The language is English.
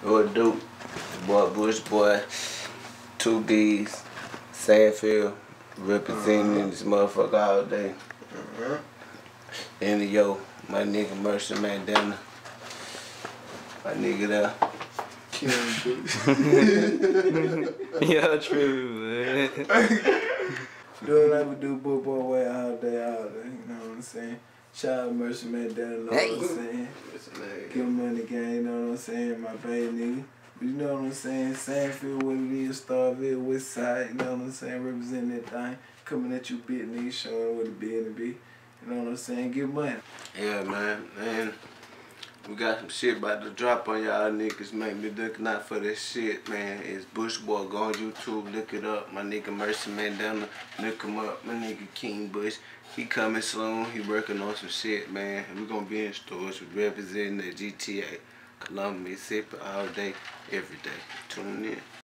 What do? Boy, Bush Boy, 2Bs, Sandfield, representing this motherfucker all day. And yo, my nigga Mercy Mandana, my nigga there. Yeah, true, man. Doing like we do boy way all day, you know what I'm saying? Shout out Mercy Mandana, you know what I'm saying? Give him money gang, you know what I'm saying? My baby nigga. But you know what I'm saying? Sandfield, what it is, Starville, West Side, you know what I'm saying? Representing that thing. Coming at you bit nigga, showing what it be and it be. You know what I'm saying? Give money. Yeah, man. We got some shit about to drop on y'all niggas, man. Be looking out for this shit, man. It's Bush Boy. Go on YouTube, look it up. My nigga Mercy Mandana, look him up. My nigga King Bush, he coming soon. He working on some shit, man. We gonna be in stores. We representing the GTA, Columbia, Mississippi all day, every day. Tune in.